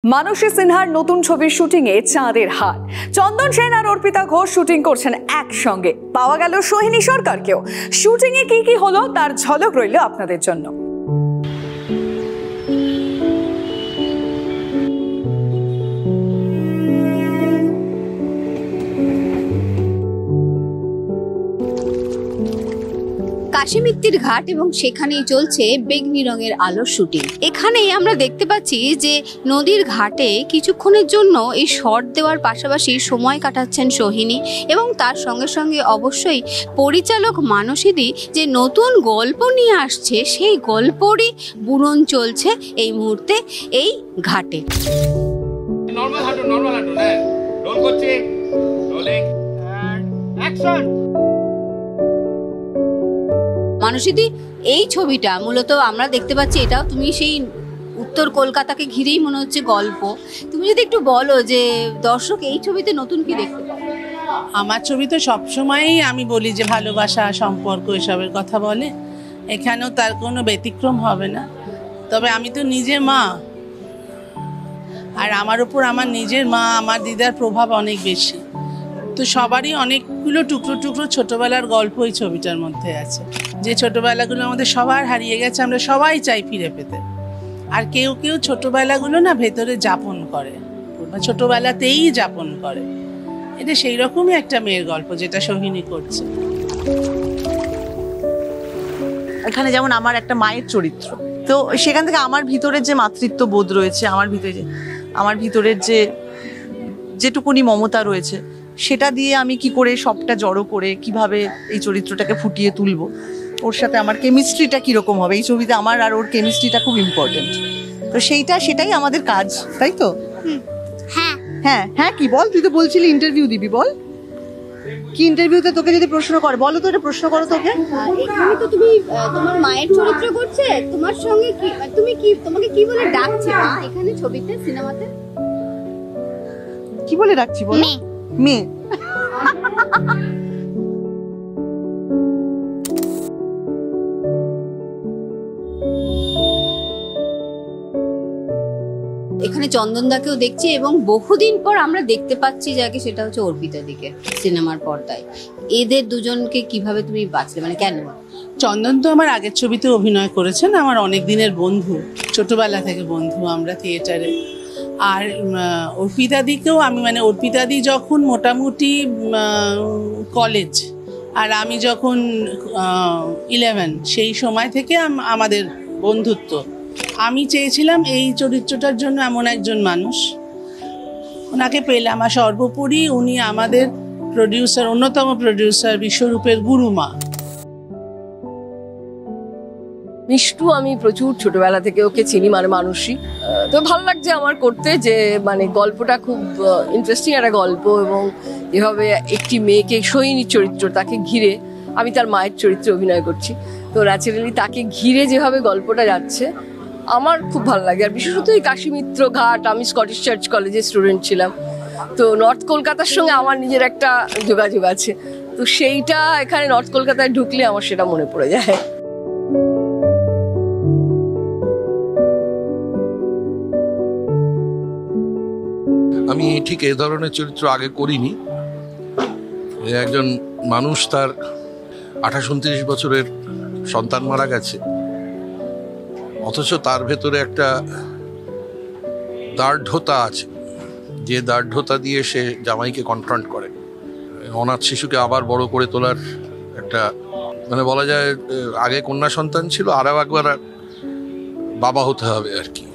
মানসী সিনহার নতুন ছবির শুটিং এ চাঁদের হাট। চন্দন সেন আর অর্পিতা ঘোষ শুটিং করছেন একসঙ্গে। পাওয়া গেল সোহিনী সরকারকেও। শুটিং এ কি হলো তার ঝলক রইল আপনাদের জন্য। কাশিমিত্তির ঘাট এবং সেখানেই চলছে বেগনি রঙের আলোর শুটিং। এখানেই আমরা দেখতে পাচ্ছি যে নদীর ঘাটে কিছুক্ষণের জন্য এই শট দেওয়ার পাশাপাশি সময় কাটাচ্ছেন সোহিনী এবং তার সঙ্গে সঙ্গে অবশ্যই পরিচালক মানসীদি যে নতুন গল্প নিয়ে আসছে সেই গল্পরই বুনন চলছে এই মুহূর্তে এই ঘাটে। নরমাল হাঁটো হ্যাঁ রোল করছি রোলিং এন্ড অ্যাকশন। মানসীদি, এই ছবিটা মূলত আমরা দেখতে পাচ্ছি এটাও তুমি সেই উত্তর কলকাতাকে ঘিরেই মনে হচ্ছে গল্প। তুমি যদি একটু বলো যে দর্শক এই ছবিতে নতুন কি দেখতে পাবে? আমার ছবি তো সবসময়ই আমি বলি যে ভালোবাসা, সম্পর্ক এসবের কথা বলে, এখানেও তার কোনো ব্যতিক্রম হবে না। তবে আমি তো নিজে মা, আর আমার উপর আমার নিজের মা আমার দিদার প্রভাব অনেক বেশি। তো সবারই অনেকগুলো টুকরো টুকরো ছোটবেলার গল্প এই ছবিটার মধ্যে আছে, যে ছোটবেলাগুলো আমাদের সবার হারিয়ে গেছে, আমরা সবাই চাই ফিরে পেতে। আর কেউ কেউ ছোটবেলাগুলো না ভেতরে যাপন করে, ছোটবেলাতেই যাপন করে। এটা সেই রকমই একটা মেয়ের গল্প যেটা সোহিনী করছে। এখানে যেমন আমার একটা মায়ের চরিত্র, তো সেখান থেকে আমার ভিতরের যে মাতৃত্ব বোধ রয়েছে, আমার ভিতরের যেটুকুনি মমতা রয়েছে, সেটা দিয়ে আমি কি করে সবটা জড়ো করে কিভাবে এই চরিত্রটাকে ফুটিয়ে তুলবো, ওর সাথে আমার কেমিস্ট্রিটা কিরকম হবে। এই ছবিতে আমার আর ওর কেমিস্ট্রিটা খুব ইম্পর্টেন্ট। তো সেটাই আমাদের কাজ, তাই তো? হ্যাঁ হ্যাঁ হ্যাঁ। কি বল, তুই তো বলছিলি ইন্টারভিউ দিবি, বল কি ইন্টারভিউতে তোকে যদি প্রশ্ন করে, বলো তো এটা প্রশ্ন করো তোকে। এখানে তো তুমি তোমার মায়ের চরিত্র করছে, তোমার সঙ্গে কি তোমাকে কি বলে ডাকছে মা এখানে ছবিতে, সিনেমাতে কি বলে ডাকছি বল? মেয়ে। এখানে চন্দনদাকেও দেখছি এবং বহুদিন পর আমরা দেখতে পাচ্ছি যাকে, সেটা হচ্ছে অর্পিতা দিকে সিনেমার পর্দায়। এদের দুজনকে কিভাবে তুমি বাঁচলে, মানে কেন? চন্দন তো আমার আগের ছবিতে অভিনয় করেছেন, আমার অনেক দিনের বন্ধু, ছোটবেলা থেকে বন্ধু আমরা থিয়েটারে। আর অর্পিতাদিকেও আমি, মানে অর্পিতাদি যখন মোটামুটি কলেজ আর আমি যখন 11, সেই সময় থেকে আমাদের বন্ধুত্ব। আমি চেয়েছিলাম এই চরিত্রটার জন্য এমন একজন মানুষ, ওনাকে পেলাম। আর সর্বোপরি উনি আমাদের প্রডিউসার, অন্যতম প্রডিউসার বিশ্বরূপের গুরুমা। মিষ্টু আমি প্রচুর ছোটবেলা থেকে ওকে চিনি, মানে মানুষই তো ভালো লাগছে আমার করতে, যে মানে গল্পটা খুব ইন্টারেস্টিং একটা গল্প, এবং এভাবে একটি মেয়েকে, সোহিনীর চরিত্র, তাকে ঘিরে আমি তার মায়ের চরিত্রে অভিনয় করছি। তো ন্যাচারালি তাকে ঘিরে যেভাবে গল্পটা যাচ্ছে আমার খুব ভালো লাগে। আর বিশেষত এই কাশিমিত্র ঘাট, আমি স্কটিশ চার্চ কলেজের স্টুডেন্ট ছিলাম, তো নর্থ কলকাতার সঙ্গে আমার নিজের একটা যোগাযোগ আছে। তো সেইটা এখানে নর্থ কলকাতায় ঢুকলে আমার সেটা মনে পড়ে যায়। আমি ঠিক এই ধরনের চরিত্র আগে করিনি। একজন মানুষ, তার 28-29 বছরের সন্তান মারা গেছে, অথচ তার ভেতরে একটা দার্ঢ্যতা আছে, যে দার্ঢ্যতা দিয়ে সে জামাইকে কনফ্রন্ট করে। অনাথ শিশুকে আবার বড় করে তোলার একটা, মানে বলা যায় আগে কন্যা সন্তান ছিল, আরও একবার বাবা হতে হবে আর কি।